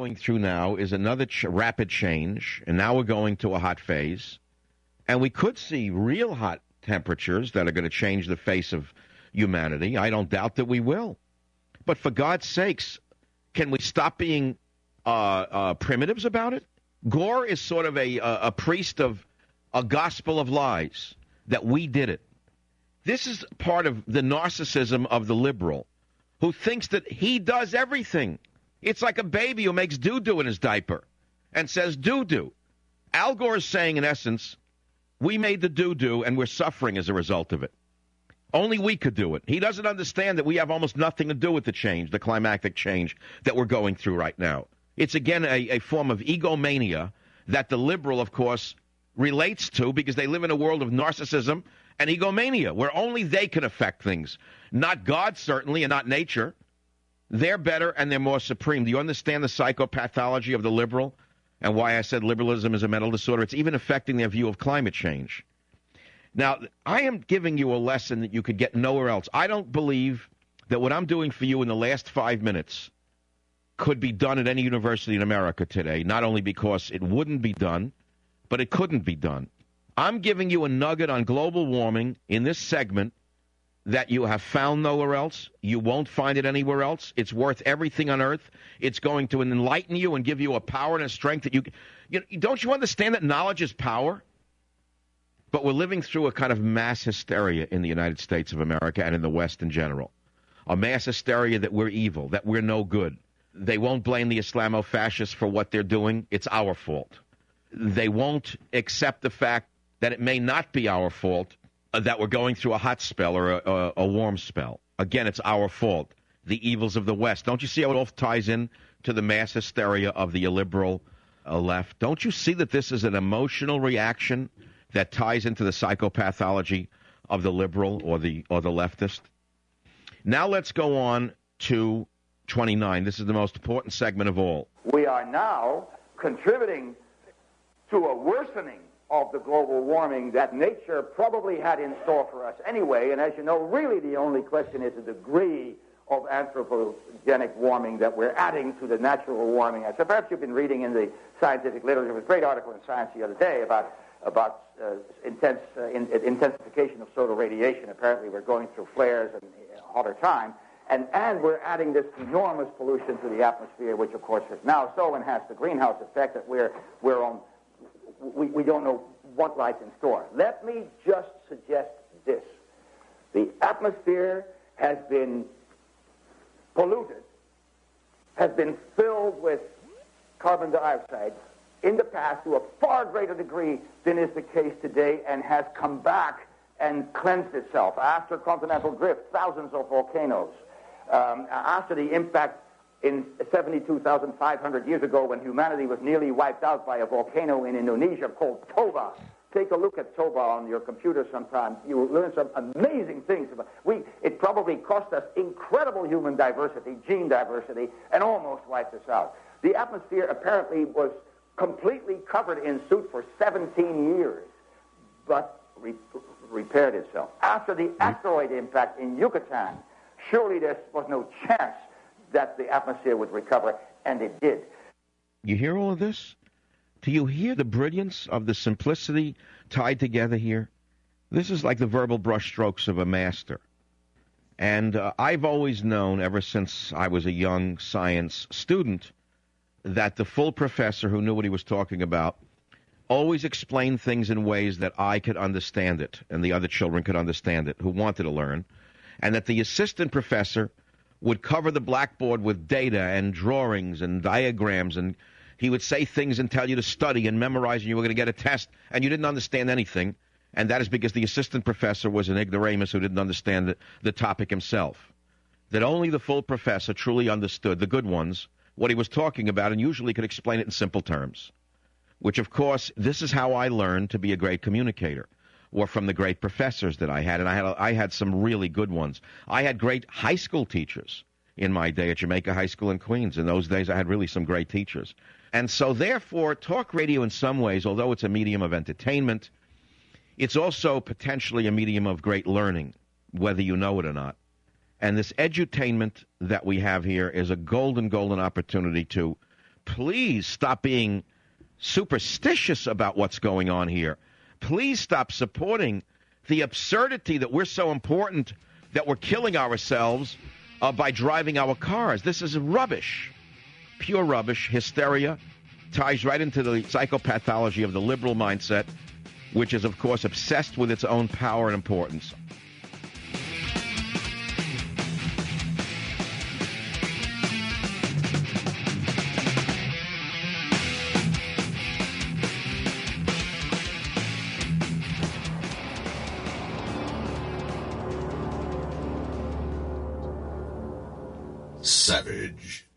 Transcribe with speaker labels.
Speaker 1: going through now is another rapid change, and now we're going to a hot phase. And we could see real hot temperatures that are going to change the face of humanity. I don't doubt that we will. But for God's sakes, can we stop being primitives about it? Gore is sort of a priest of a gospel of lies, that we did it. This is part of the narcissism of the liberal, who thinks that he does everything. It's like a baby who makes doo-doo in his diaper and says doo-doo. Al Gore is saying, in essence, we made the doo-doo and we're suffering as a result of it. Only we could do it. He doesn't understand that we have almost nothing to do with the change, the climatic change that we're going through right now. It's, again, a form of egomania that the liberal, of course, relates to because they live in a world of narcissism and egomania where only they can affect things. Not God, certainly, and not nature. They're better and they're more supreme. Do you understand the psychopathology of the liberal and why I said liberalism is a mental disorder? It's even affecting their view of climate change. Now, I am giving you a lesson that you could get nowhere else. I don't believe that what I'm doing for you in the last 5 minutes could be done at any university in America today, not only because it wouldn't be done, but it couldn't be done. I'm giving you a nugget on global warming in this segment that you have found nowhere else. You won't find it anywhere else. It's worth everything on earth. It's going to enlighten you and give you a power and a strength that you don't you understand that knowledge is power? But we're living through a kind of mass hysteria in the United States of America and in the West in general. A mass hysteria that we're evil, that we're no good. They won't blame the Islamo-fascists for what they're doing. It's our fault. They won't accept the fact that it may not be our fault, that we're going through a hot spell or a warm spell. Again, it's our fault. The evils of the West. Don't you see how it all ties in to the mass hysteria of the illiberal left? Don't you see that this is an emotional reaction that ties into the psychopathology of the liberal or the leftist? Now let's go on to 29. This is the most important segment of all.
Speaker 2: We are now contributing to a worsening of the global warming that nature probably had in store for us anyway. And as you know, really the only question is the degree of anthropogenic warming that we're adding to the natural warming. So perhaps you've been reading in the scientific literature. There was a great article in Science the other day about intensification of solar radiation. Apparently we're going through flares and hotter time. And we're adding this enormous pollution to the atmosphere, which, of course, has now so enhanced the greenhouse effect that we don't know what lies in store. Let me just suggest this. The atmosphere has been polluted, has been filled with carbon dioxide in the past to a far greater degree than is the case today, and has come back and cleansed itself. After continental drift, thousands of volcanoes. After the impact in 72,500 years ago when humanity was nearly wiped out by a volcano in Indonesia called Toba. Take a look at Toba on your computer sometime. You will learn some amazing things. It probably cost us incredible human diversity, gene diversity, and almost wiped us out. The atmosphere apparently was completely covered in soot for 17 years, but repaired itself. After the asteroid impact in Yucatan, surely there was no chance that the atmosphere would recover, and it did.
Speaker 1: You hear all of this? Do you hear the brilliance of the simplicity tied together here? This is like the verbal brushstrokes of a master. And I've always known, ever since I was a young science student, that the full professor who knew what he was talking about always explained things in ways that I could understand it, and the other children could understand it, who wanted to learn, and that the assistant professor would cover the blackboard with data and drawings and diagrams, and he would say things and tell you to study and memorize, and you were going to get a test, and you didn't understand anything, and that is because the assistant professor was an ignoramus who didn't understand the topic himself. That only the full professor truly understood, the good ones, what he was talking about, and usually could explain it in simple terms, which, of course, this is how I learned to be a great communicator, or from the great professors that I had, and I had some really good ones. I had great high school teachers in my day at Jamaica High School in Queens. In those days, I had really some great teachers. And so, therefore, talk radio in some ways, although it's a medium of entertainment, it's also potentially a medium of great learning, whether you know it or not. And this edutainment that we have here is a golden, golden opportunity to please stop being superstitious about what's going on here. Please stop supporting the absurdity that we're so important that we're killing ourselves by driving our cars. This is rubbish, pure rubbish, hysteria, ties right into the psychopathology of the liberal mindset, which is, of course, obsessed with its own power and importance.
Speaker 3: Savage.